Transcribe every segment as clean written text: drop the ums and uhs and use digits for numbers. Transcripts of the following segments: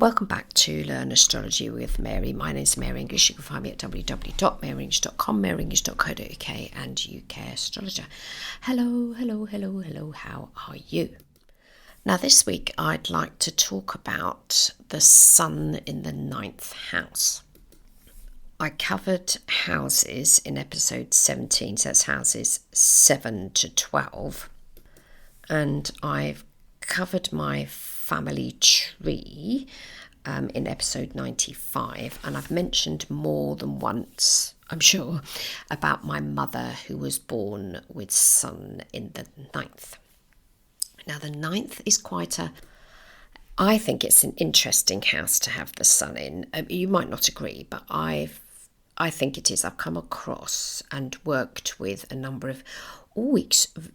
Welcome back to Learn Astrology with Mary. My name is Mary English. You can find me at www.maryenglish.com, maryenglish.co.uk and UK Astrologer. Hello, how are you? Now this week I'd like to talk about the sun in the 9th house. I covered houses in episode 17, so that's houses 7 to 12. And I've covered my family tree in episode 95, and I've mentioned more than once, I'm sure, about my mother who was born with sun in the 9th. Now the 9th is I think it's an interesting house to have the sun in. You might not agree, but I think it is. I've come across and worked with a number of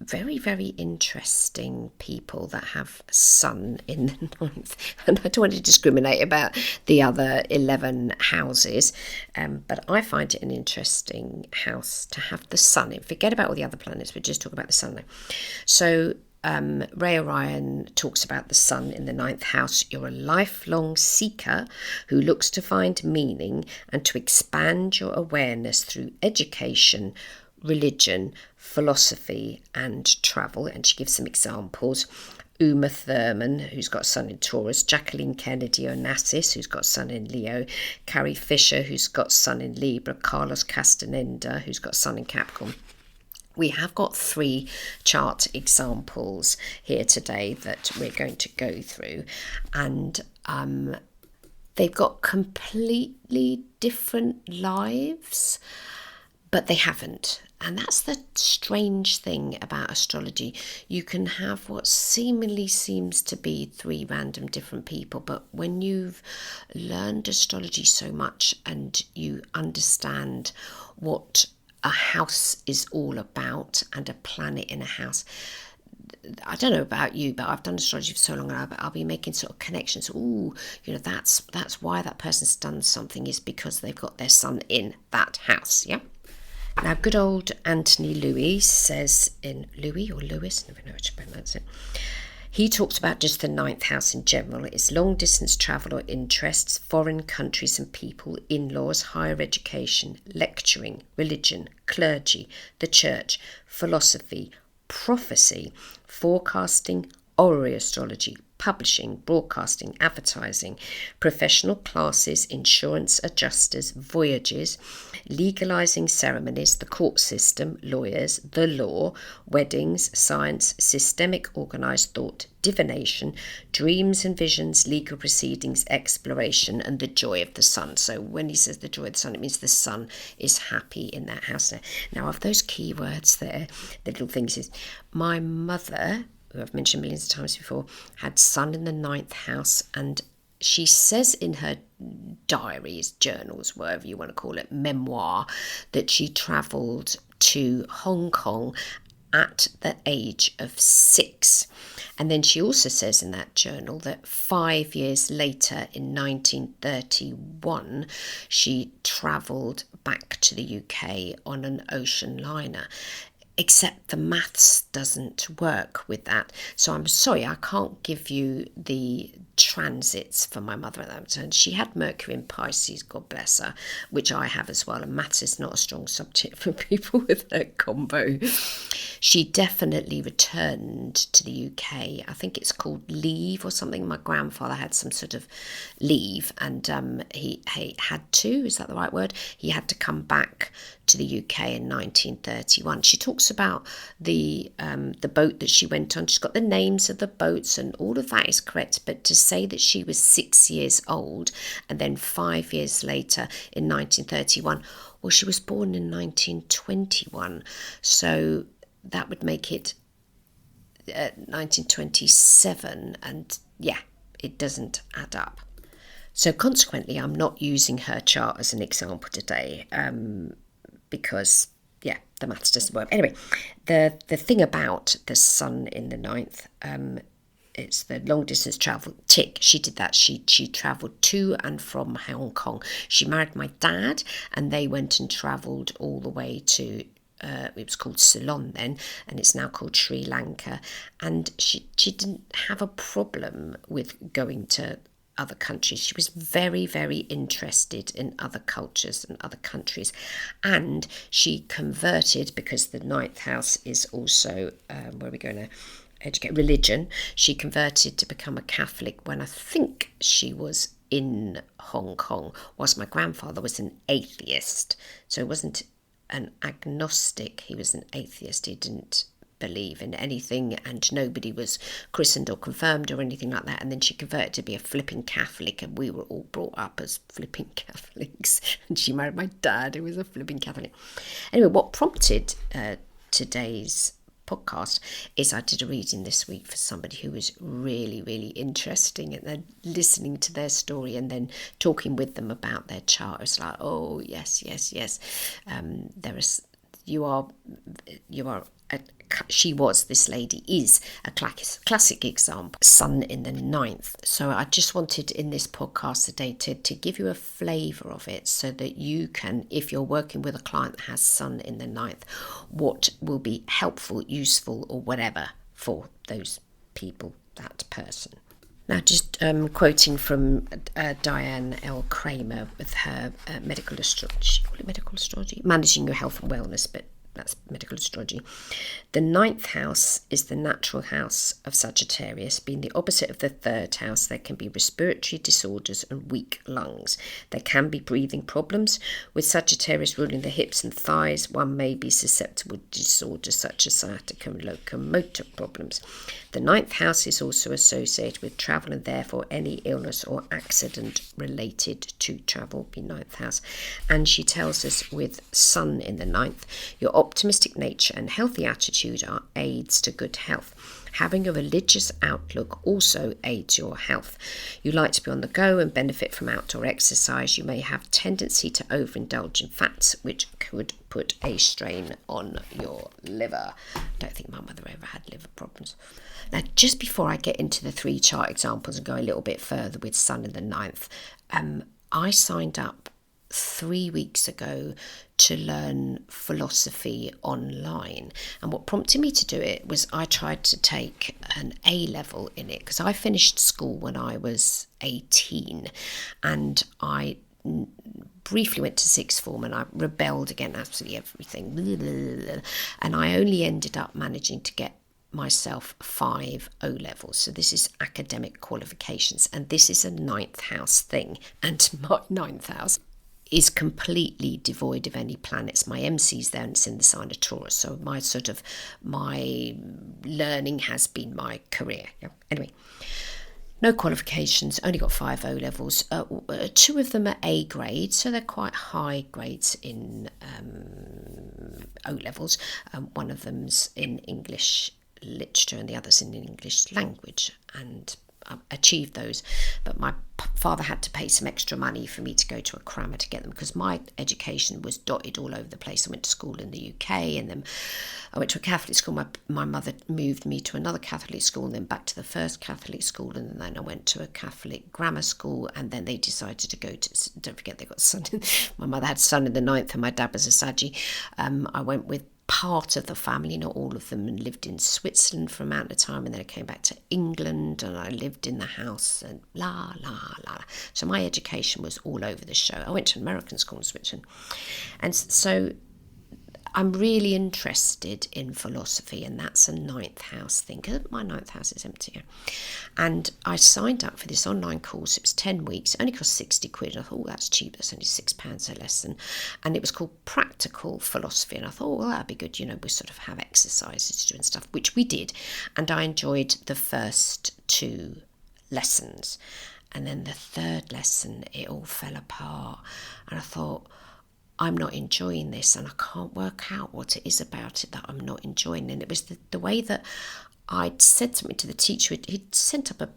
very, very interesting people that have sun in the 9th. And I don't want to discriminate about the other 11 houses, but I find it an interesting house to have the sun in. Forget about all the other planets, but just talk about the sun now. So Ray Orion talks about the sun in the 9th house. You're a lifelong seeker who looks to find meaning and to expand your awareness through education, religion, philosophy and travel. And she gives some examples. Uma Thurman, who's got sun in Taurus, Jacqueline Kennedy Onassis, who's got sun in Leo, Carrie Fisher, who's got sun in Libra, Carlos Castaneda, who's got sun in Capricorn. We have got 3 chart examples here today that we're going to go through, and they've got completely different lives, but they haven't. And that's the strange thing about astrology. You can have what seemingly seems to be 3 random different people, but when you've learned astrology so much and you understand what a house is all about and a planet in a house, I don't know about you, but I've done astrology for so long, and I'll be making sort of connections. That's why that person's done something, is because they've got their sun in that house. Yeah. Now, good old Anthony Louis says in Louis or Lewis, never know how to pronounce it. He talks about just the 9th house in general. It's long distance travel or interests, foreign countries and people, in-laws, higher education, lecturing, religion, clergy, the church, philosophy, prophecy, forecasting, oral astrology, publishing, broadcasting, advertising, professional classes, insurance adjusters, voyages, legalising ceremonies, the court system, lawyers, the law, weddings, science, systemic organised thought, divination, dreams and visions, legal proceedings, exploration, and the joy of the sun. So when he says the joy of the sun, it means the sun is happy in that house there. Now, of those key words there, the little things is, my mother, who I've mentioned millions of times before, had sun in the 9th house, and she says in her diaries, journals, whatever you want to call it, memoir, that she travelled to Hong Kong at the age of 6. And then she also says in that journal that 5 years later, in 1931, she travelled back to the UK on an ocean liner. Except the maths doesn't work with that. So I'm sorry, I can't give you the transits for my mother at that time. She had Mercury in Pisces, God bless her, which I have as well. And maths is not a strong subject for people with that combo. She definitely returned to the UK. I think it's called leave or something. My grandfather had some sort of leave, and he had to, is that the right word? He had to come back to the UK in 1931. She talks about the boat that she went on. She's got the names of the boats and all of that is correct, but to say that she was 6 years old and then 5 years later in 1931, well, she was born in 1921, so that would make it 1927, and yeah, it doesn't add up. So consequently, I'm not using her chart as an example today, because yeah, the maths doesn't work. Anyway, the thing about the sun in the 9th, it's the long distance travel. Tick, she did that. She travelled to and from Hong Kong. She married my dad, and they went and travelled all the way to it was called Ceylon then, and it's now called Sri Lanka. And she didn't have a problem with going to other countries. She was very, very interested in other cultures and other countries. And she converted, because the ninth house is also where we're going to educate religion. She converted to become a Catholic when I think she was in Hong Kong, whilst my grandfather was an atheist. So he wasn't an agnostic, he was an atheist. He didn't believe in anything, and nobody was christened or confirmed or anything like that. And then she converted to be a flipping Catholic, and we were all brought up as flipping Catholics. And she married my dad, who was a flipping Catholic. Anyway, what prompted today's podcast is I did a reading this week for somebody who was really, really interesting, and then listening to their story and then talking with them about their chart. It's like, oh yes, this lady is a classic example, sun in the ninth. So I just wanted in this podcast today to give you a flavour of it, so that you can, if you're working with a client that has sun in the ninth, what will be helpful, useful, or whatever for those people, that person. Now, just quoting from Diane L. Kramer with her medical astrology, managing your health and wellness, but that's medical astrology. The ninth house is the natural house of Sagittarius. Being the opposite of the third house, there can be respiratory disorders and weak lungs. There can be breathing problems. With Sagittarius ruling the hips and thighs, one may be susceptible to disorders such as sciatica and locomotor problems. The ninth house is also associated with travel, and therefore any illness or accident related to travel, be ninth house. And she tells us with sun in the ninth, your optimistic nature and healthy attitude are aids to good health. Having a religious outlook also aids your health. You like to be on the go and benefit from outdoor exercise. You may have tendency to overindulge in fats, which could put a strain on your liver. I don't think my mother ever had liver problems. Now, just before I get into the 3 chart examples and go a little bit further with sun in the ninth, I signed up 3 weeks ago to learn philosophy online, and what prompted me to do it was I tried to take an A level in it, because I finished school when I was 18, and I briefly went to sixth form, and I rebelled against absolutely everything, and I only ended up managing to get myself 5 O levels. So this is academic qualifications, and this is a ninth house thing, and my ninth house is completely devoid of any planets. My MC's there, and it's in the sign of Taurus. So my learning has been my career. Yeah. Anyway, no qualifications, only got 5 O levels. 2 of them are A grade, so they're quite high grades in O levels. One of them's in English literature and the other's in English language, and achieved those, but my father had to pay some extra money for me to go to a crammer to get them, because my education was dotted all over the place. I went to school in the UK, and then I went to a Catholic school. My mother moved me to another Catholic school, and then back to the first Catholic school, and then I went to a Catholic grammar school, and then they decided to go to, don't forget they got sun, my mother had sun in the ninth and my dad was a Sagi. I went with part of the family, not all of them, and lived in Switzerland for a amount of time, and then I came back to England and I lived in the house and la la la. So my education was all over the show. I went to an American school in Switzerland, and so I'm really interested in philosophy, and that's a ninth house thing, because my ninth house is empty. And I signed up for this online course. It was 10 weeks, it only cost 60 quid. I thought, oh, that's cheap, that's only £6 a lesson. And it was called Practical Philosophy. And I thought, well, that'd be good, we sort of have exercises to do and stuff, which we did. And I enjoyed the first 2 lessons. And then the third lesson, it all fell apart. And I thought, I'm not enjoying this, and I can't work out what it is about it that I'm not enjoying. And it was the way that I'd said something to the teacher. He'd sent up a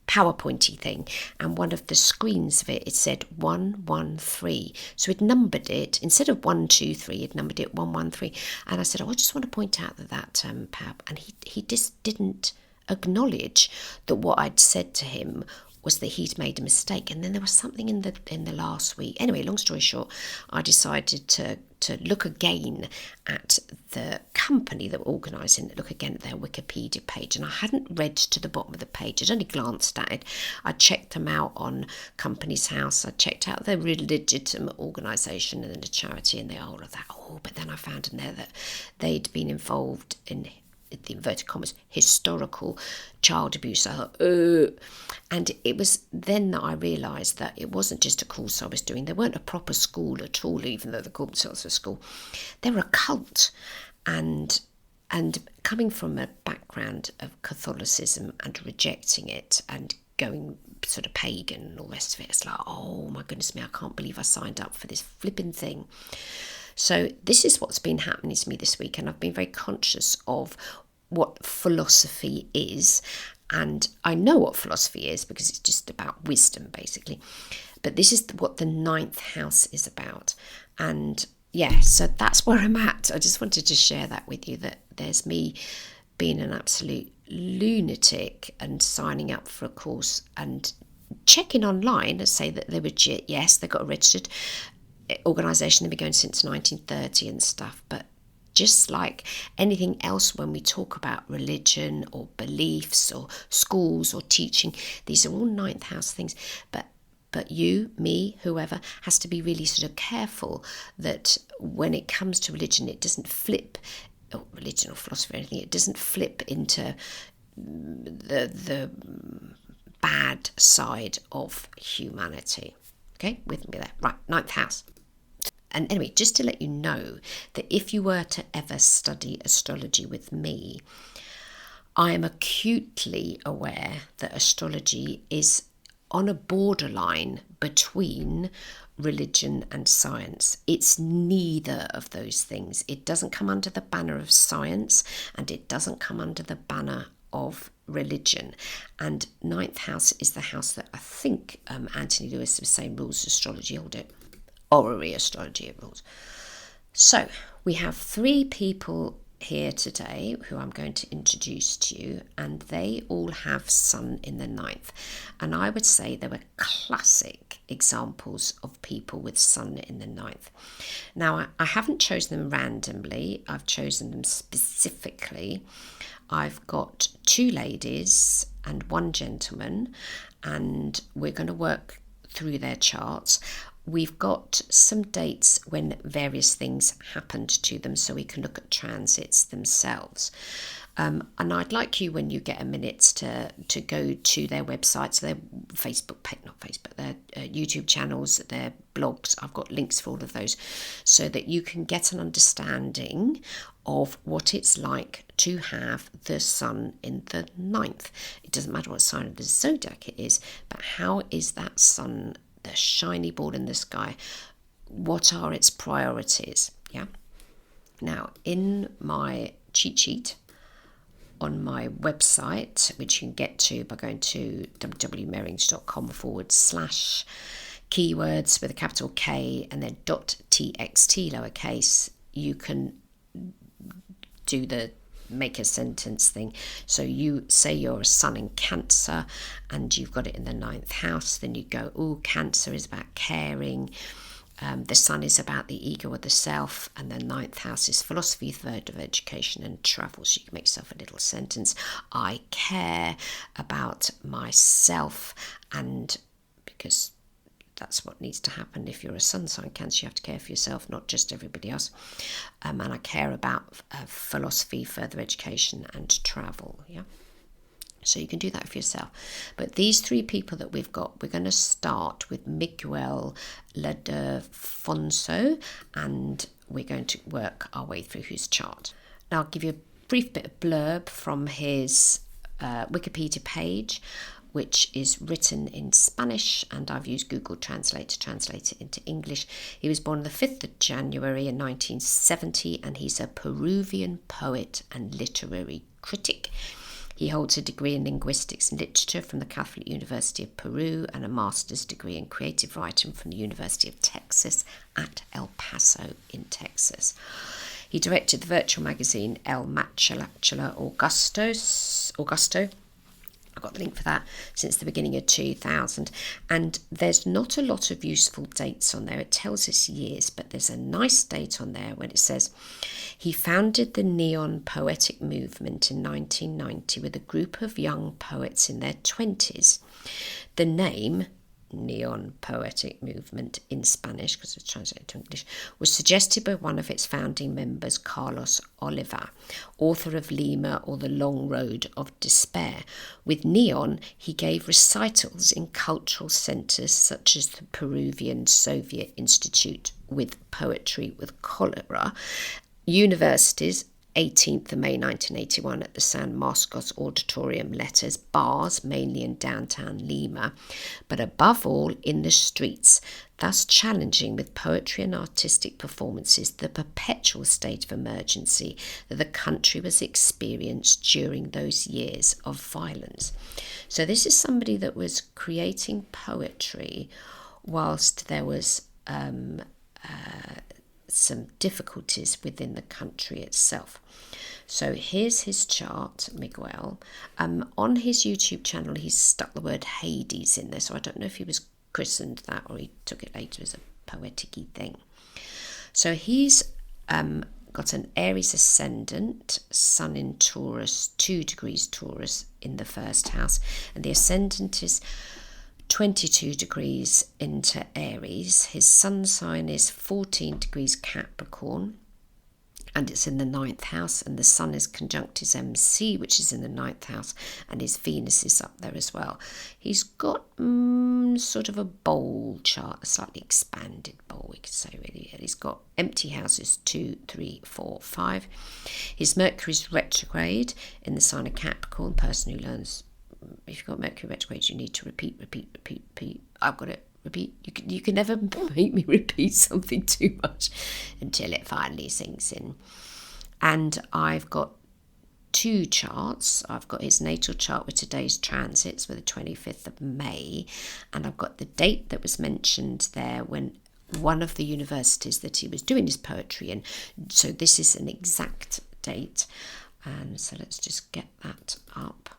PowerPointy thing, and one of the screens of it said 113. So he'd numbered it instead of 1 2 3. He'd numbered it 113, and I said, I just want to point out that power, and he just didn't acknowledge that what I'd said to him was that he'd made a mistake, and then there was something in the last week. Anyway, long story short, I decided to look again at the company that were organising it, look again at their Wikipedia page, and I hadn't read to the bottom of the page. I'd only glanced at it. I checked them out on Companies House. I checked out their legitimate organisation and the charity and all of that. But then I found in there that they'd been involved in the inverted commas historical child abuse. I thought, and it was then that I realised that it wasn't just a course I was doing. They weren't a proper school at all, even though they called themselves a school. They were a cult, and coming from a background of Catholicism and rejecting it and going sort of pagan and all the rest of it, it's like, oh my goodness me, I can't believe I signed up for this flipping thing. So this is what's been happening to me this week, and I've been very conscious of what philosophy is, and I know what philosophy is because it's just about wisdom basically, but this is what the 9th house is about. And yeah, so that's where I'm at. I just wanted to share that with you, that there's me being an absolute lunatic and signing up for a course and checking online and say that they're legit. Yes, they got a registered organisation, they've been going since 1930 and stuff, but just like anything else, when we talk about religion or beliefs or schools or teaching, these are all 9th house things. But you, me, whoever, has to be really sort of careful that when it comes to religion, it doesn't flip, or religion or philosophy or anything, it doesn't flip into the bad side of humanity. Okay, with me there. Right, 9th house. And anyway, just to let you know that if you were to ever study astrology with me, I am acutely aware that astrology is on a borderline between religion and science. It's neither of those things. It doesn't come under the banner of science, and it doesn't come under the banner of religion. And 9th house is the house that I think Anthony Lewis was saying rules astrology. Hold it. Orrery astrology it rules. So we have 3 people here today who I'm going to introduce to you, and they all have sun in the 9th, and I would say they were classic examples of people with sun in the 9th. Now I haven't chosen them randomly, I've chosen them specifically. I've got 2 ladies and 1 gentleman, and we're going to work through their charts. We've got some dates when various things happened to them, so we can look at transits themselves. And I'd like you, when you get a minute, to go to their websites, their their YouTube channels, their blogs. I've got links for all of those, so that you can get an understanding of what it's like to have the sun in the 9th. It doesn't matter what sign of the zodiac it is, but how is that sun, the shiny ball in the sky, what are its priorities? Yeah. Now, in my cheat sheet on my website, which you can get to by going to www.maryinch.com/keywords with a capital K and then .txt lowercase, you can do the make a sentence thing. So you say you're a sun in Cancer and you've got it in the 9th house, then you go, oh, Cancer is about caring, the sun is about the ego or the self, and the 9th house is philosophy, 3rd of education and travel. So you can make yourself a little sentence. I care about myself, and because that's what needs to happen if you're a sun sign Cancer, you have to care for yourself, not just everybody else. And I care about philosophy, further education and travel. Yeah. So you can do that for yourself. But these 3 people that we've got, we're going to start with Miguel Lldefonso, and we're going to work our way through his chart. Now I'll give you a brief bit of blurb from his Wikipedia page, which is written in Spanish, and I've used Google Translate to translate it into English. He was born on the 5th of January in 1970, and he's a Peruvian poet and literary critic. He holds a degree in linguistics and literature from the Catholic University of Peru and a master's degree in creative writing from the University of Texas at El Paso in Texas. He directed the virtual magazine El Machalachala Augusto, I've got the link for that since the beginning of 2000. And there's not a lot of useful dates on there. It tells us years, but there's a nice date on there when it says he founded the Neon Poetic Movement in 1990 with a group of young poets in their 20s. The name Neon Poetic Movement in Spanish, because it's translated to English, was suggested by one of its founding members, Carlos Oliva, author of Lima or the Long Road of Despair. With Neon, he gave recitals in cultural centres such as the Peruvian Soviet Institute with Poetry with Cholera, universities, 18th of May 1981 at the San Marcos Auditorium, letters, bars, mainly in downtown Lima, but above all in the streets, thus challenging with poetry and artistic performances the perpetual state of emergency that the country was experienced during those years of violence. So this is somebody that was creating poetry whilst there was some difficulties within the country itself. So here's his chart, Miguel. On his YouTube channel, he's stuck the word Hades in there, so I don't know if he was christened that or he took it later as a poetic-y thing. So he's got an Aries ascendant, Sun in Taurus, 2 degrees Taurus in the first house, and the ascendant is 22 degrees into Aries. His sun sign is 14 degrees Capricorn, and it's in the 9th house, and the sun is conjunct his MC, which is in the 9th house, and his Venus is up there as well. He's got sort of a bowl chart, a slightly expanded bowl, we could say, really. He's got empty houses 2, 3, 4, 5. His Mercury's retrograde in the sign of Capricorn. Person who learns, if you've got Mercury retrograde, you need to repeat. I've got it. Repeat. You can never make me repeat something too much until it finally sinks in. And I've got 2 charts. I've got his natal chart with today's transits for the 25th of May, and I've got the date that was mentioned there when one of the universities that he was doing his poetry in. So this is an exact date, and so let's just get that up.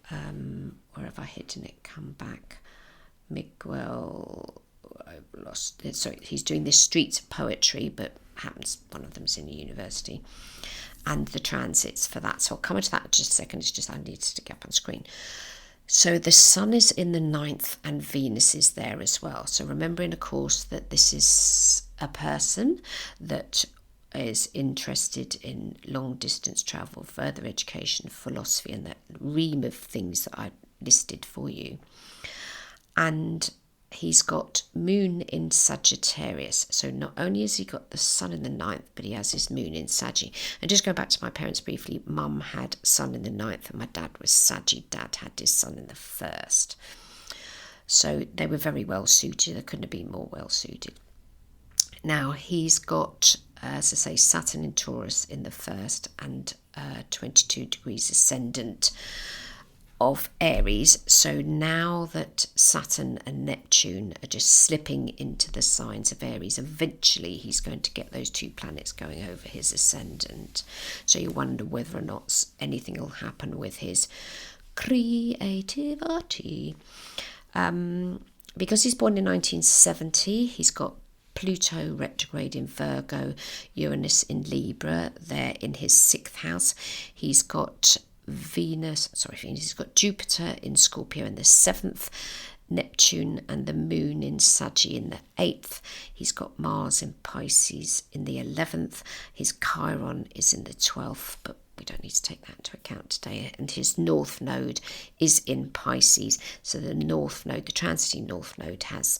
Where have I hidden it? Come back. Miguel, I've lost it. So he's doing this street poetry, but happens one of them's in a university, and the transits for that. So I'll come into that in just a second. It's just I need to get up on screen. So the sun is in the 9th and Venus is there as well. So remembering, of course, that this is a person that is interested in long distance travel, further education, philosophy, and that ream of things that I listed for you. And he's got moon in Sagittarius. So not only has he got the sun in the 9th, but he has his moon in Sagi. And just going back to my parents briefly, Mum had sun in the 9th and my dad was Sagi. Dad had his sun in the 1st. So they were very well suited. They couldn't have been more well suited. Now he's got, as I say, Saturn in Taurus in the 1st and 22 degrees ascendant of Aries. So now that Saturn and Neptune are just slipping into the signs of Aries, eventually he's going to get those 2 planets going over his ascendant. So you wonder whether or not anything will happen with his creativity. Because he's born in 1970, he's got Pluto retrograde in Virgo, Uranus in Libra, there in his 6th house. He's got he's got Jupiter in Scorpio in the 7th, Neptune and the moon in Sagi in the 8th. He's got Mars in Pisces in the 11th. His Chiron is in the 12th, but we don't need to take that into account today. And his north node is in Pisces. So the north node, the transiting north node, has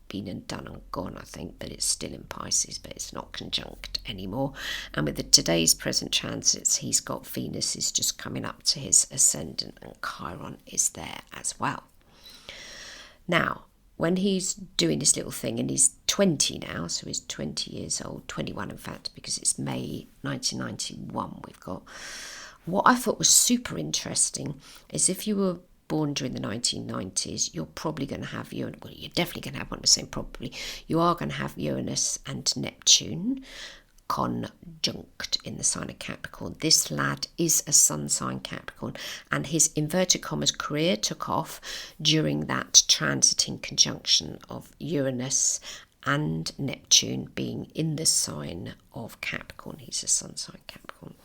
been and done and gone, I think, but it's still in Pisces, but it's not conjunct anymore. And with today's present transits, he's got Venus is just coming up to his ascendant and Chiron is there as well. Now, when he's doing this little thing, and he's 20 now, so he's 20 years old, 21 in fact, because it's May 1991 we've got. What I thought was super interesting is if you were born during the 1990s, you're probably going to have Uranus. Well, you're definitely going to have one. I'm saying probably. You are going to have Uranus and Neptune conjunct in the sign of Capricorn. This lad is a sun sign Capricorn, and his inverted commas career took off during that transiting conjunction of Uranus and Neptune being in the sign of Capricorn. He's a sun sign Capricorn.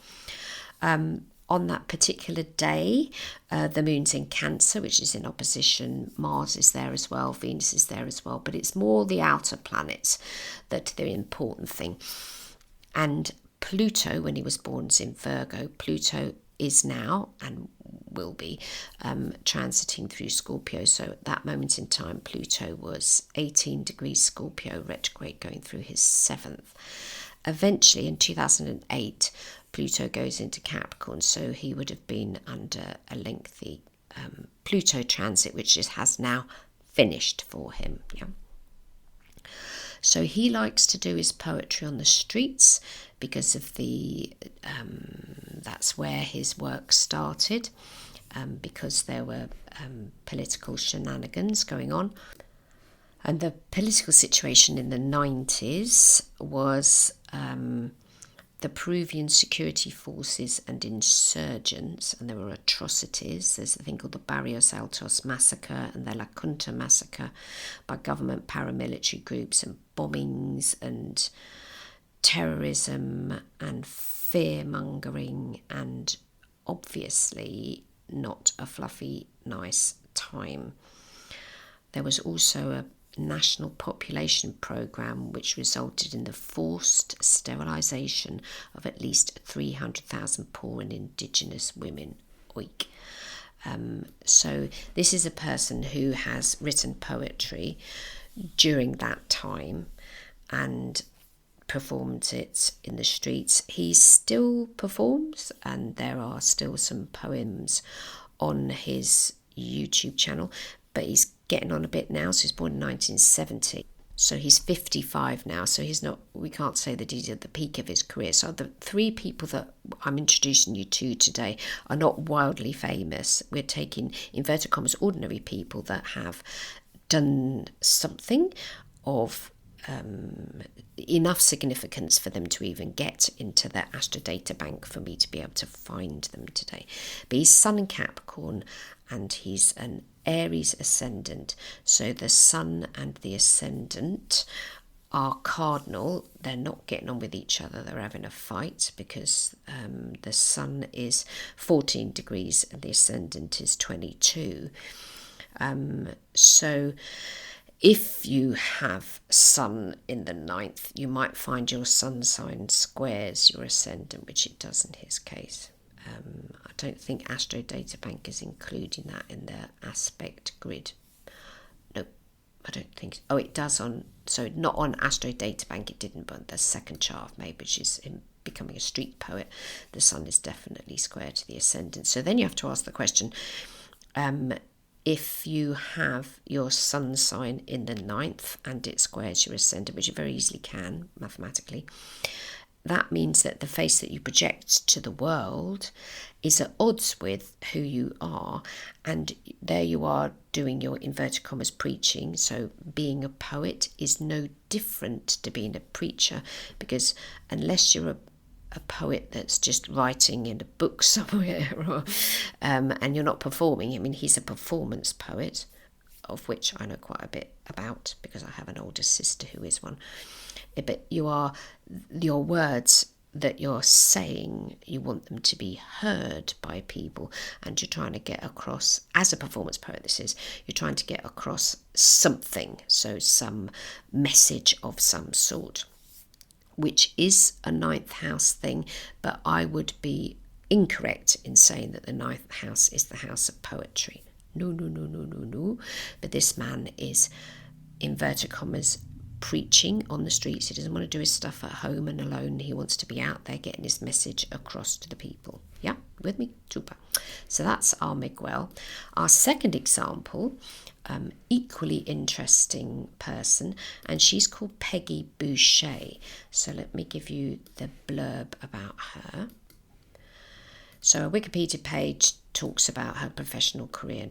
On that particular day, the moon's in Cancer, which is in opposition. Mars is there as well, Venus is there as well, but it's more the outer planets that are the important thing. And Pluto, when he was born, is in Virgo. Pluto is now and will be transiting through Scorpio. So at that moment in time, Pluto was 18 degrees Scorpio retrograde, going through his 7th. Eventually, in 2008, Pluto goes into Capricorn, so he would have been under a lengthy Pluto transit, which has now finished for him. Yeah. So he likes to do his poetry on the streets because of that's where his work started, because there were political shenanigans going on. And the political situation in the 90s was the Peruvian security forces and insurgents, and there were atrocities. There's a thing called the Barrios Altos massacre and the La Junta massacre by government paramilitary groups, and bombings and terrorism and fear-mongering, and obviously not a fluffy, nice time. There was also a national population programme which resulted in the forced sterilisation of at least 300,000 poor and indigenous women. Oik. So this is a person who has written poetry during that time and performed it in the streets. He still performs, and there are still some poems on his YouTube channel, but he's getting on a bit now. So he's born in 1970, so he's 55 now, so he's not, we can't say that he's at the peak of his career. So the three people that I'm introducing you to today are not wildly famous. We're taking, inverted commas, ordinary people that have done something of enough significance for them to even get into the Astro Data Bank for me to be able to find them today. But he's Sun in Capricorn, and he's an Aries ascendant. So the Sun and the ascendant are cardinal. They're not getting on with each other. They're having a fight because the Sun is 14 degrees and the ascendant is 22. So if you have Sun in the 9th, you might find your Sun sign squares your ascendant, which it does in his case. I don't think Astro Data Bank is including that in their aspect grid. No, I don't think so. Oh, it does on, so not on Astro Data Bank, it didn't, but the second chart I've made, which is in becoming a street poet, the Sun is definitely square to the ascendant. So then you have to ask the question, if you have your Sun sign in the 9th and it squares your ascendant, which you very easily can mathematically, that means that the face that you project to the world is at odds with who you are, and there you are doing your inverted commas preaching. So being a poet is no different to being a preacher, because unless you're a poet that's just writing in a book somewhere, or, and you're not performing. I mean, he's a performance poet, of which I know quite a bit about because I have an older sister who is one. But your words that you're saying, you want them to be heard by people, and you're trying to get across, as a performance poet this is, you're trying to get across something, so some message of some sort, which is a 9th house thing, but I would be incorrect in saying that the 9th house is the house of poetry. No. But this man is, inverted commas, preaching on the streets. He doesn't want to do his stuff at home and alone. He wants to be out there getting his message across to the people. Yeah, with me? Super. So that's our Miguel. Our second example, equally interesting person, and she's called Peggy Bouchet. So let me give you the blurb about her. So a Wikipedia page talks about her professional career.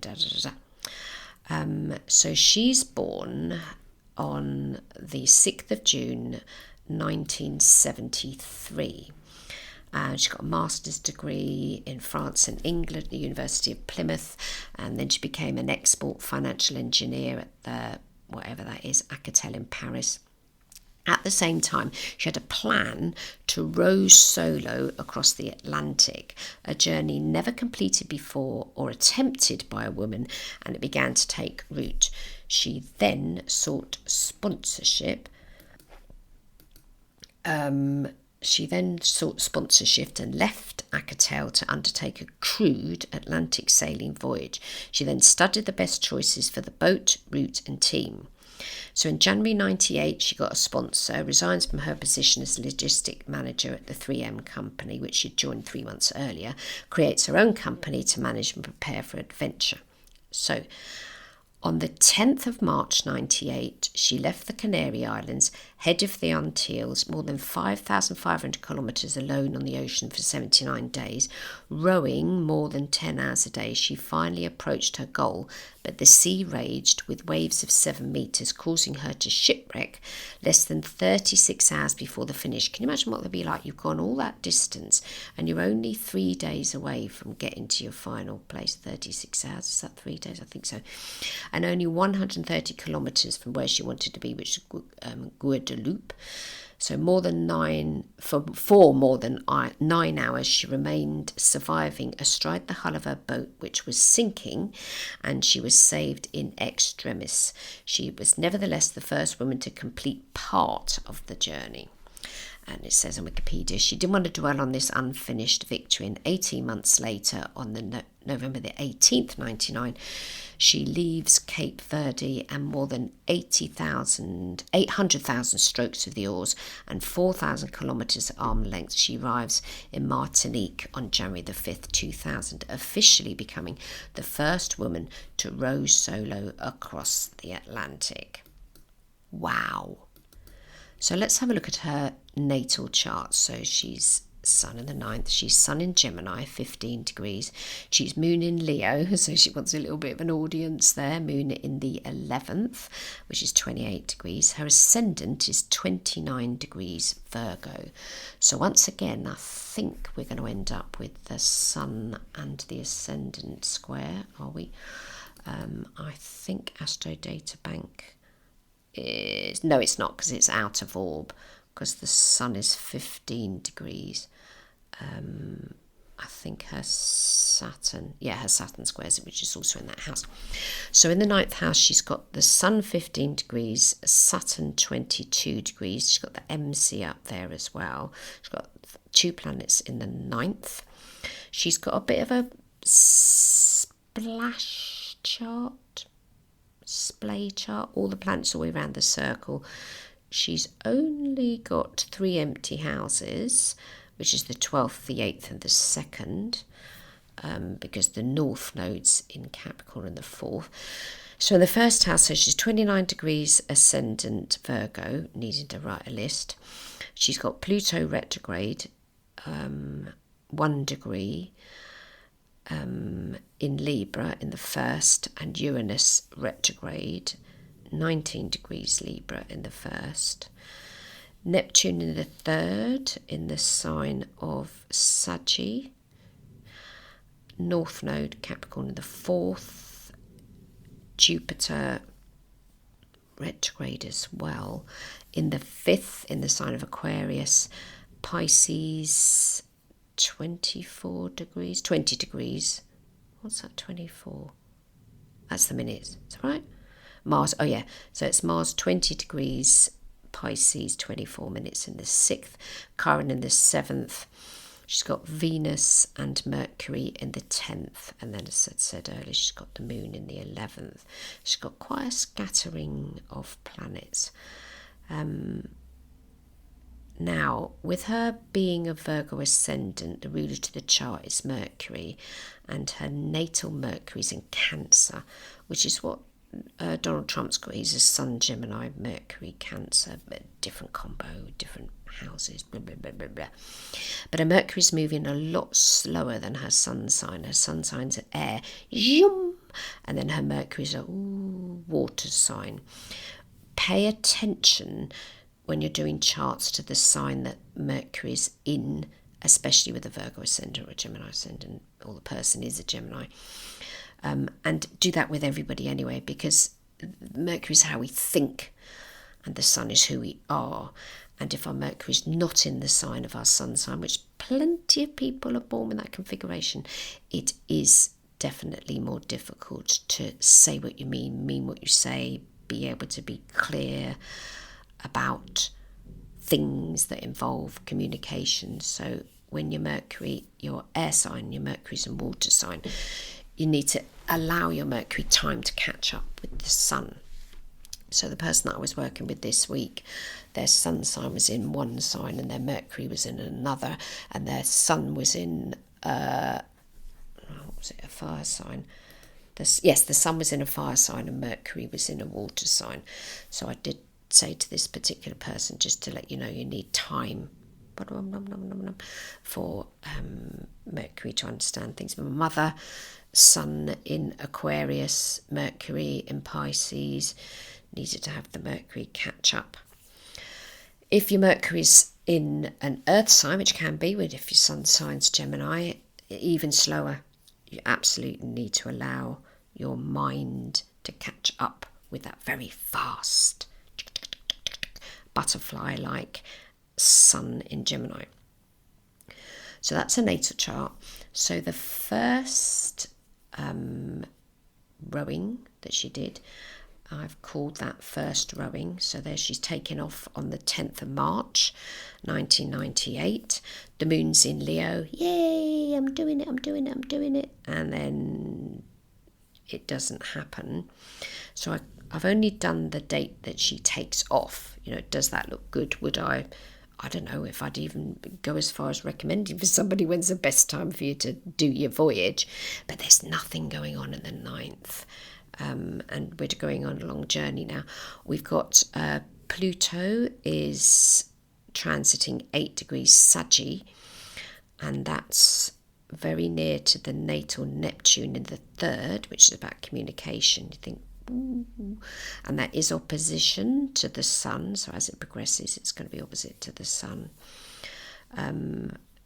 So she's born on the 6th of June 1973. And she got a master's degree in France and England at the University of Plymouth, and then she became an export financial engineer at the, whatever that is, Alcatel in Paris. At the same time, she had a plan to row solo across the Atlantic, a journey never completed before or attempted by a woman, and it began to take root. She then sought sponsorship. And left Alcatel to undertake a crewed Atlantic sailing voyage. She then studied the best choices for the boat, route and team. So in January 1998, she got a sponsor, resigns from her position as logistic manager at the 3M company, which she'd joined 3 months earlier, creates her own company to manage and prepare for adventure. So on the 10th of March 1998, she left the Canary Islands, head of the Antilles, more than 5,500 kilometres alone on the ocean for 79 days, rowing more than 10 hours a day. She finally approached her goal, but the sea raged with waves of 7 metres, causing her to shipwreck less than 36 hours before the finish. Can you imagine what it'd be like? You've gone all that distance and you're only 3 days away from getting to your final place. 36 hours, is that 3 days? I think so. And only 130 kilometres from where she wanted to be, which is Guadeloupe. So for more than 9 hours, she remained surviving astride the hull of her boat, which was sinking, and she was saved in extremis. She was nevertheless the first woman to complete part of the journey. And it says on Wikipedia, she didn't want to dwell on this unfinished victory. And 18 months later, on the November the 18th, 1999, she leaves Cape Verde and more than 800,000 strokes with the oars and 4,000 kilometres at arm length. She arrives in Martinique on January the 5th, 2000, officially becoming the first woman to row solo across the Atlantic. Wow. So let's have a look at her natal chart. So she's Sun in the 9th, she's Sun in Gemini, 15 degrees. She's Moon in Leo, so she wants a little bit of an audience there. Moon in the 11th, which is 28 degrees. Her ascendant is 29 degrees Virgo. So once again, I think we're going to end up with the Sun and the ascendant square, are we? I think Astro Data Bank is... No, it's not, because it's out of orb, because the Sun is 15 degrees. I think her Saturn squares it, which is also in that house. So in the 9th house, she's got the Sun 15 degrees, Saturn 22 degrees. She's got the MC up there as well. She's got 2 planets in the 9th. She's got a bit of a splay chart, all the planets all the way around the circle. She's only got 3 empty houses, which is the 12th, the 8th and the 2nd, because the North Node's in Capricorn in the 4th. So in the first house, so she's 29 degrees ascendant Virgo, needing to write a list. She's got Pluto retrograde, 1 degree in Libra in the first, and Uranus retrograde, 19 degrees Libra in the first. Neptune in the 3rd in the sign of Sagi. North Node Capricorn in the 4th. Jupiter retrograde as well in the 5th in the sign of Aquarius. Pisces 20 degrees. What's that, 24? That's the minutes. Is that right? Mars, oh yeah. So it's Mars 20 degrees, Pisces 24 minutes in the 6th. Chiron in the 7th. She's got Venus and Mercury in the 10th. And then, as I said earlier, she's got the Moon in the 11th. She's got quite a scattering of planets. Now, with her being a Virgo ascendant, the ruler to the chart is Mercury, and her natal Mercury is in Cancer, which is what Donald Trump's got. He's a Sun, Gemini, Mercury, Cancer, but different combo, different houses, blah, blah, blah, blah, blah. But her Mercury's moving a lot slower than her Sun sign. Her Sun sign's at air, zoom, and then her Mercury's a water sign. Pay attention when you're doing charts to the sign that Mercury is in, especially with a Virgo ascendant or a Gemini ascendant, or the person is a Gemini. And do that with everybody anyway, because Mercury is how we think and the sun is who we are. And if our Mercury is not in the sign of our sun sign, which plenty of people are born with that configuration, it is definitely more difficult to say what you mean what you say, be able to be clear about things that involve communication. So when your Mercury, your air sign, your Mercury's in water sign, you need to allow your Mercury time to catch up with the sun. So the person that I was working with this week, their sun sign was in one sign and their Mercury was in another, and their sun was in a fire sign. The sun was in a fire sign and Mercury was in a water sign. So I did say to this particular person, just to let you know, you need time for Mercury to understand things. My mother, sun in Aquarius, Mercury in Pisces, needed to have the Mercury catch up. If your Mercury's in an earth sign, which can be, if your sun sign's Gemini, even slower. You absolutely need to allow your mind to catch up with that very fast butterfly-like sun in Gemini. So that's a natal chart. So the first rowing that she did, I've called that first rowing. So there she's taken off on the 10th of March 1998. The moon's in Leo. Yay, I'm doing it. And then it doesn't happen. So I've only done the date that she takes off. Does that look good? Would I don't know if I'd even go as far as recommending for somebody when's the best time for you to do your voyage. But there's nothing going on in the 9th. And we're going on a long journey now. We've got Pluto is transiting 8 degrees Sagi, and that's very near to the natal Neptune in the 3rd, which is about communication. You think, ooh. And that is opposition to the sun, so as it progresses it's going to be opposite to the sun.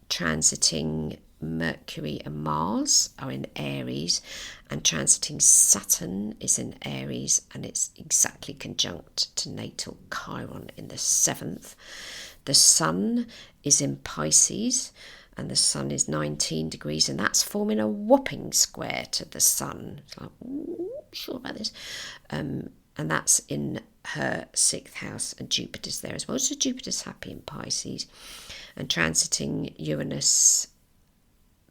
Transiting Mercury and Mars are in Aries, and transiting Saturn is in Aries, and it's exactly conjunct to natal Chiron in the 7th. The sun is in Pisces, and the sun is 19 degrees, and that's forming a whopping square to the sun. It's like, ooh, sure about this. And that's in her 6th house, and Jupiter's there as well. So Jupiter's happy in Pisces. And transiting Uranus,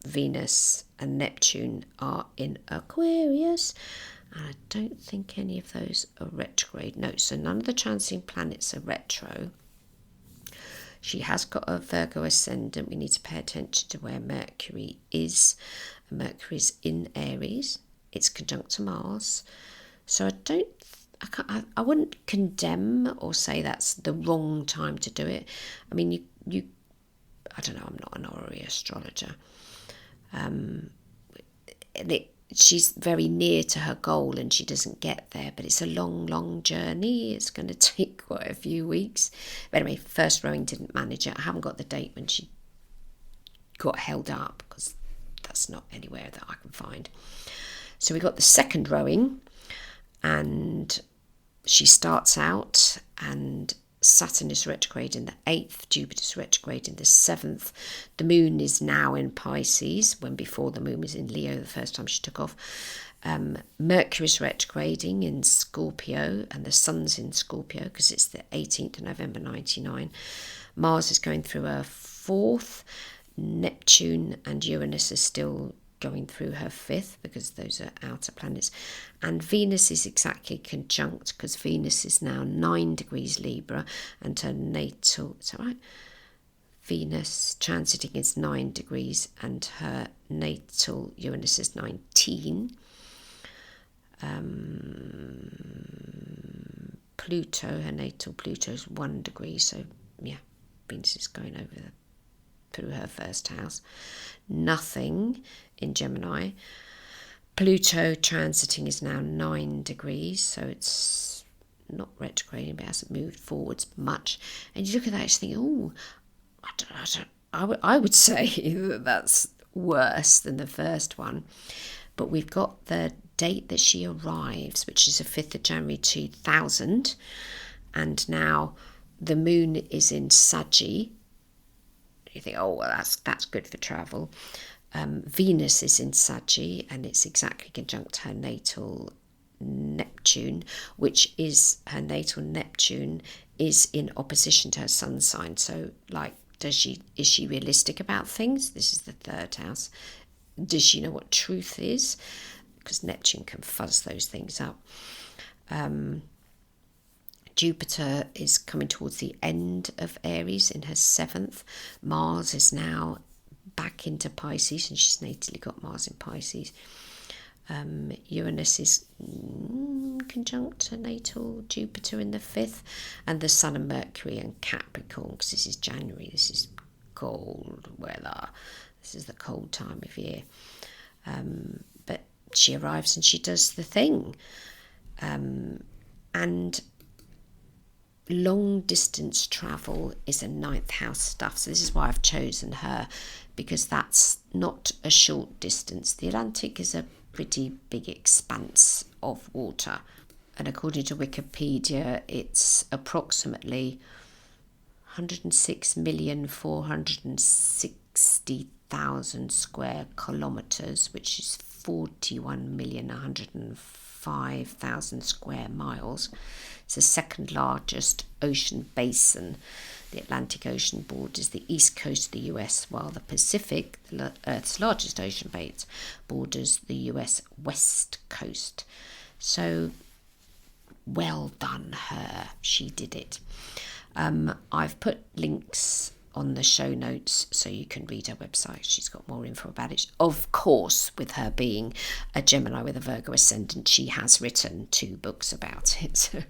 Venus and Neptune are in Aquarius, and I don't think any of those are retrograde. No, so none of the transiting planets are retro. She has got a Virgo ascendant. We need to pay attention to where Mercury is. Mercury's in Aries. It's conjunct to Mars. So I wouldn't condemn or say that's the wrong time to do it. I mean, you I don't know, I'm not an Aries astrologer. She's very near to her goal and she doesn't get there, but it's a long journey. It's going to take quite a few weeks. But anyway, first rowing didn't manage it. I haven't got the date when she got held up, because that's not anywhere that I can find. So we got the second rowing, and she starts out, and Saturn is retrograde in the 8th, Jupiter's retrograde in the 7th. The moon is now in Pisces, when before the moon was in Leo the first time she took off. Mercury is retrograding in Scorpio, and the sun's in Scorpio because it's the 18th of November 99. Mars is going through her 4th. Neptune and Uranus are still going through her 5th, because those are outer planets. And Venus is exactly conjunct, because Venus is now 9 degrees Libra, and her natal, is that right? Venus transiting is 9 degrees, and her natal Uranus is 19. Pluto, her natal Pluto is 1 degree, so yeah, Venus is going over through her first house. Nothing in Gemini. Pluto transiting is now 9 degrees, so it's not retrograding, but hasn't moved forwards much. And you look at that, you think, oh, I would say that that's worse than the first one. But we've got the date that she arrives, which is the 5th of January 2000. And now the moon is in Sagi. You think, oh, well, that's good for travel. Venus is in Sagi, and it's exactly conjunct her natal Neptune, which is her natal Neptune is in opposition to her sun sign. So, like, is she realistic about things? This is the 3rd house. Does she know what truth is? Because Neptune can fuzz those things up. Jupiter is coming towards the end of Aries in her 7th. Mars is now back into Pisces, and she's natally got Mars in Pisces. Uranus is conjunct her natal Jupiter in the 5th, and the Sun and Mercury and Capricorn, because this is January, this is cold weather, this is the cold time of year. But she arrives and she does the thing. And long distance travel is a 9th house stuff. So this is why I've chosen her, because that's not a short distance. The Atlantic is a pretty big expanse of water. And according to Wikipedia, it's approximately 106,460,000 square kilometres, which is 41,105,000 square miles. It's the second largest ocean basin. The Atlantic Ocean borders the east coast of the US, while the Pacific, the Earth's largest ocean base, borders the US west coast. So, well done her. She did it. I've put links on the show notes so you can read her website. She's got more info about it. Of course, with her being a Gemini with a Virgo ascendant, she has written 2 books about it. So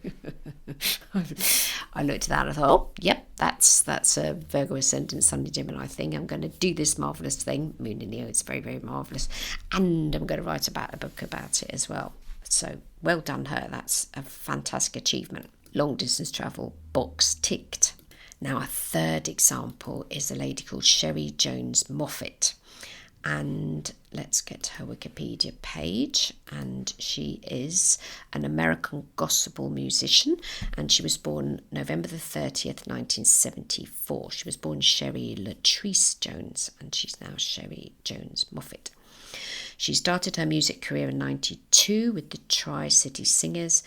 I looked at that and I thought, oh, yep, that's a Virgo ascendant Sun Gemini thing. I'm going to do this marvellous thing. Moon in Leo is very, very marvellous. And I'm going to write about a book about it as well. So well done her. That's a fantastic achievement. Long distance travel, box ticked. Now, a third example is a lady called Sheri Jones-Moffett. And let's get to her Wikipedia page. And she is an American gospel musician. And she was born November the 30th, 1974. She was born Sheri Latrice Jones. And she's now Sheri Jones-Moffett. She started her music career in 1992 with the Tri-City Singers.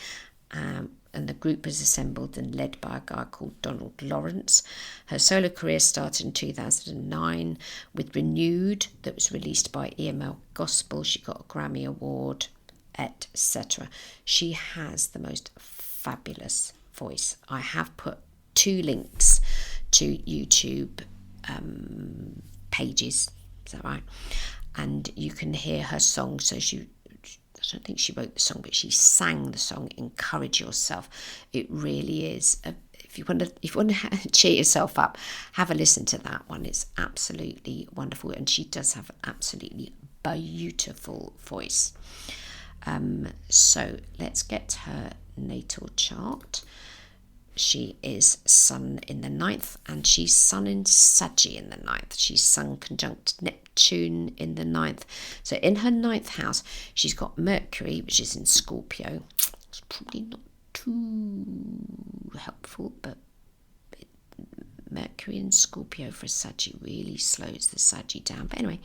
And the group was assembled and led by a guy called Donald Lawrence. Her solo career started in 2009 with Renewed, that was released by EML Gospel. She got a Grammy Award, etc. She has the most fabulous voice. I have put 2 links to YouTube pages, is that right? And you can hear her song. So I don't think she wrote the song, but she sang the song, Encourage Yourself. It really is. If you want to cheer yourself up, have a listen to that one. It's absolutely wonderful. And she does have an absolutely beautiful voice. So let's get her natal chart. She is Sun in the 9th, and she's Sun in Sagi in the 9th. She's Sun conjunct Neptune in the 9th. So in her 9th house, she's got Mercury, which is in Scorpio. It's probably not too helpful, but Mercury in Scorpio for Sagi really slows the Sagi down. But anyway,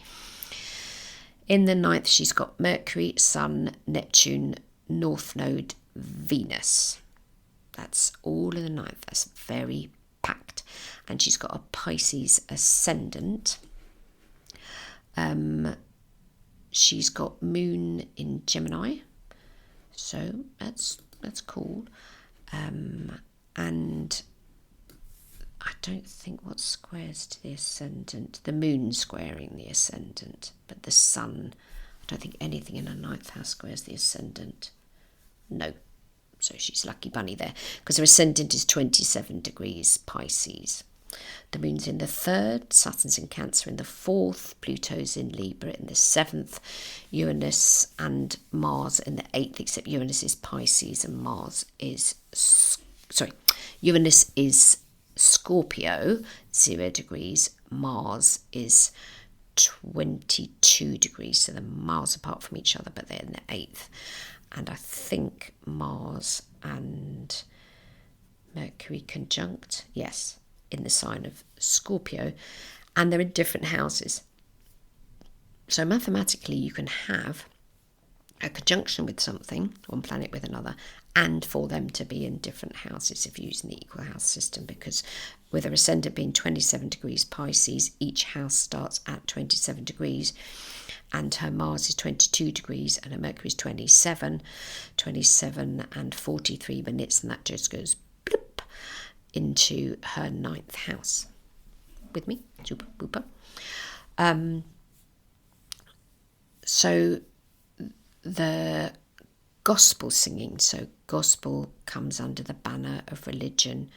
in the 9th, she's got Mercury, Sun, Neptune, North Node, Venus. That's all in the 9th. That's very packed. And she's got a Pisces ascendant. She's got Moon in Gemini. So that's cool. And I don't think what squares to the ascendant. The Moon squaring the ascendant. But the Sun, I don't think anything in her 9th house squares the ascendant. No. So she's lucky bunny there, because her ascendant is 27 degrees Pisces. The moon's in the 3rd, Saturn's in Cancer in the 4th, Pluto's in Libra in the 7th, Uranus and Mars in the 8th, except Uranus is Pisces and Uranus is Scorpio, 0 degrees, Mars is 22 degrees, so they're miles apart from each other, but they're in the 8th. And I think Mars and Mercury conjunct, yes, in the sign of Scorpio, and they're in different houses. So mathematically you can have a conjunction with something, one planet with another, and for them to be in different houses if you're using the equal house system, because with her ascendant being 27 degrees Pisces, each house starts at 27 degrees, and her Mars is 22 degrees and her Mercury is 27 and 43 minutes, and that just goes bloop into her 9th house. With me? Super booper. So the gospel singing, so gospel comes under the banner of religion,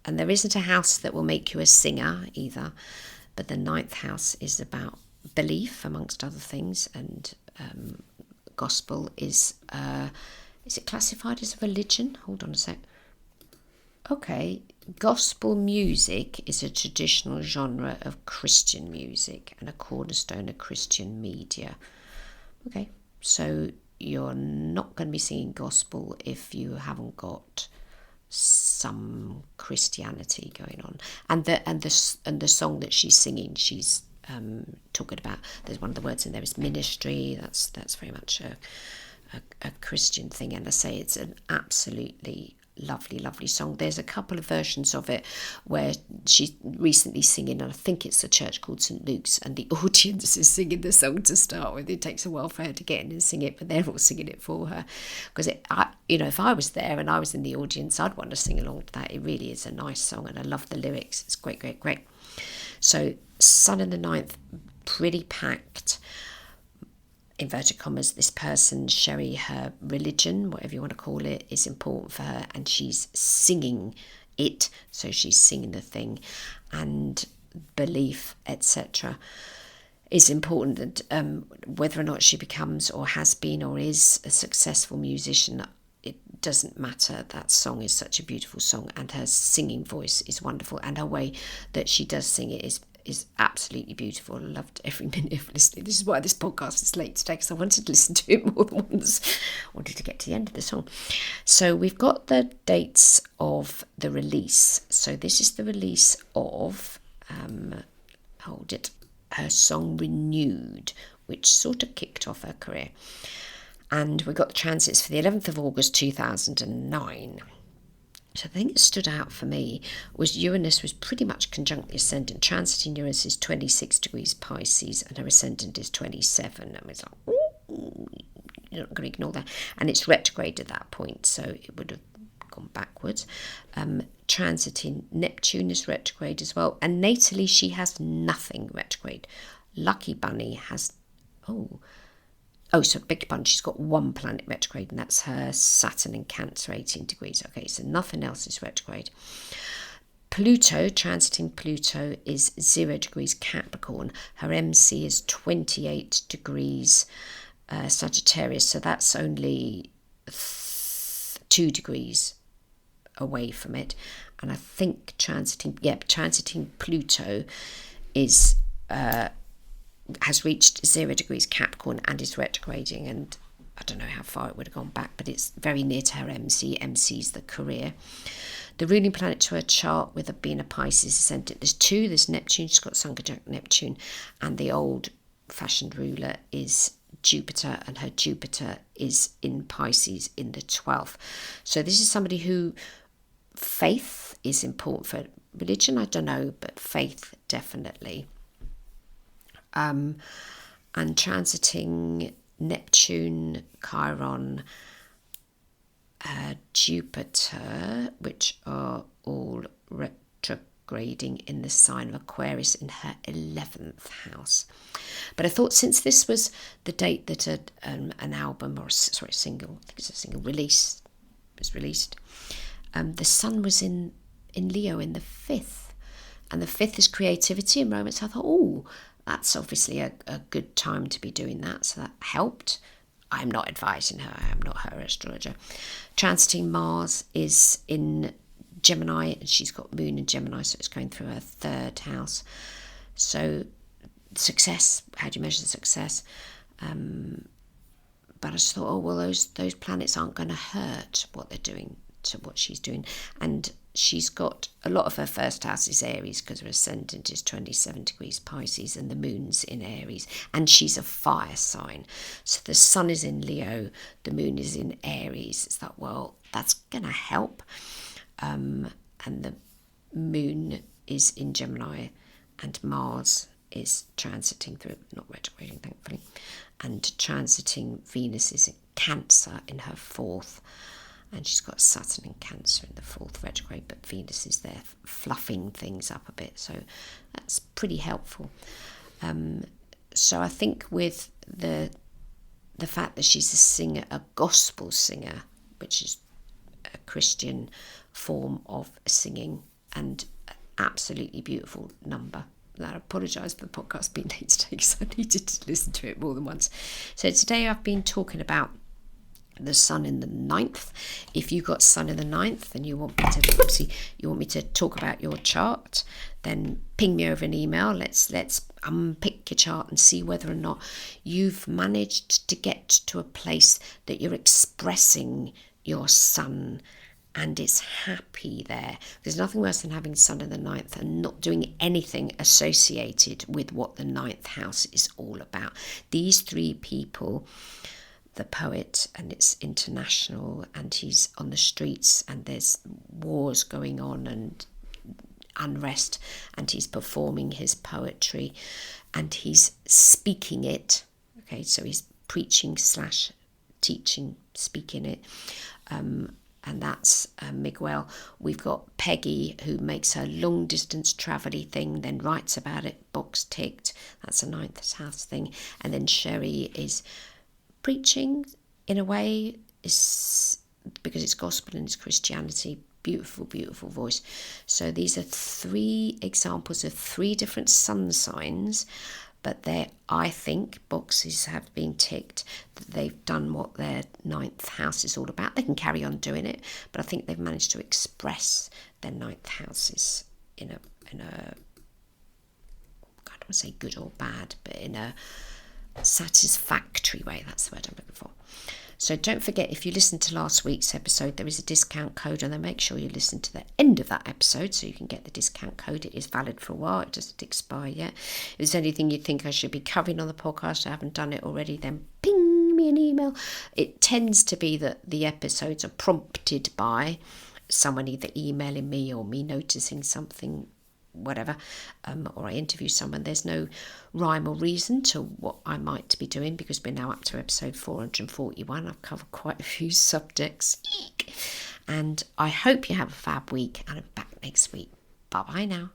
and there isn't a house that will make you a singer either, but the 9th house is about belief amongst other things, and gospel is it classified as a religion? Hold on a sec. Okay, gospel music is a traditional genre of Christian music and a cornerstone of Christian media. Okay, so you're not going to be singing gospel if you haven't got some Christianity going on. And the song that she's singing, she's talking about, there's one of the words in there is ministry. That's very much a Christian thing, and I say it's an absolutely lovely song. There's a couple of versions of it where she's recently singing, and I think it's a church called St Luke's, and the audience is singing the song to start with. It takes a while for her to get in and sing it, but they're all singing it for her, because if I was there and I was in the audience, I'd want to sing along to that. It really is a nice song, and I love the lyrics. It's great. So Sun in the 9th, pretty packed. Inverted commas, this person, Sheri, her religion, whatever you want to call it, is important for her, and she's singing it, so she's singing the thing, and belief, etc., is important. And whether or not she becomes or has been or is a successful musician, it doesn't matter. That song is such a beautiful song, and her singing voice is wonderful, and her way that she does sing it is absolutely beautiful. I loved every minute of listening. This is why this podcast is late today, because I wanted to listen to it more than once. I wanted to get to the end of the song. So we've got the dates of the release. So this is the release of her song Renewed, which sort of kicked off her career. And we got the transits for the 11th of August 2009. So the thing that stood out for me was Uranus was pretty much conjunct the ascendant. Transiting Uranus is 26 degrees Pisces and her ascendant is 27. And it's like, ooh, you're not going to ignore that. And it's retrograde at that point, so it would have gone backwards. Transiting Neptune is retrograde as well. And natally, she has nothing retrograde. Lucky Bunny has... so big bunch, she's got one planet retrograde, and that's her Saturn in Cancer, 18 degrees. Okay, so nothing else is retrograde. Pluto, transiting Pluto, is 0 degrees Capricorn. Her MC is 28 degrees Sagittarius, so that's only 2 degrees away from it. And I think transiting Pluto is... has reached 0 degrees Capricorn and is retrograding, and I don't know how far it would have gone back, but it's very near to her MC. MC's the career. The ruling planet to her chart, with her being a Pisces ascendant, there's 2. There's Neptune, she's got Sun conjunct Neptune, and the old-fashioned ruler is Jupiter, and her Jupiter is in Pisces in the 12th. So this is somebody who faith is important for religion, I don't know, but faith definitely. And transiting Neptune, Chiron, Jupiter, which are all retrograding in the sign of Aquarius in her 11th house. But I thought, since this was the date that an album, or single, I think it's a single release, was released, the Sun was in Leo in the 5th. And the 5th is creativity and romance. I thought, oh, that's obviously a good time to be doing that. So that helped. I'm not advising her. I am not her astrologer. Transiting Mars is in Gemini, and she's got Moon in Gemini, so it's going through her 3rd house. So success, how do you measure success? But I just thought, oh, well, those planets aren't going to hurt what they're doing to what she's doing. And she's got a lot of her 1st house is Aries, because her ascendant is 27 degrees Pisces and the moon's in Aries, and she's a fire sign. So the sun is in Leo, the moon is in Aries. It's like, well, that's going to help. And the moon is in Gemini, and Mars is transiting through, not retrograding, thankfully, and transiting Venus is in Cancer in her 4th. And she's got Saturn in Cancer in the 4th retrograde, but Venus is there fluffing things up a bit. So that's pretty helpful. So I think with the fact that she's a singer, a gospel singer, which is a Christian form of singing, and an absolutely beautiful number. I apologise for the podcast being late today because I needed to listen to it more than once. So today I've been talking about the sun in the 9th. If you've got sun in the 9th and you want me to talk about your chart, then ping me over an email. Let's unpick your chart and see whether or not you've managed to get to a place that you're expressing your sun and it's happy there. There's nothing worse than having sun in the 9th and not doing anything associated with what the 9th house is all about. These 3 people, the poet, and it's international, and he's on the streets and there's wars going on and unrest, and he's performing his poetry and he's speaking it. Okay, so he's preaching / teaching, speaking it. And that's Miguel. We've got Peggy, who makes her long distance travel-y thing, then writes about it, box ticked. That's a 9th house thing. And then Sheri is preaching in a way, is because it's gospel and it's Christianity. Beautiful, beautiful voice. So these are 3 examples of 3 different sun signs, but I think boxes have been ticked. They've done what their 9th house is all about. They can carry on doing it, but I think they've managed to express their 9th houses in a I don't want to say good or bad, but in a satisfactory way. That's the word I'm looking for. So don't forget, if you listened to last week's episode, there is a discount code, and then make sure you listen to the end of that episode so you can get the discount code. It is valid for a while. It doesn't expire yet. If there's anything you think I should be covering on the podcast, I haven't done it already, then ping me an email. It tends to be that the episodes are prompted by someone either emailing me or me noticing something, whatever, or I interview someone. There's no rhyme or reason to what I might be doing, because we're now up to episode 441. I've covered quite a few subjects. Eek. And I hope you have a fab week, and I'm back next week. Bye bye now.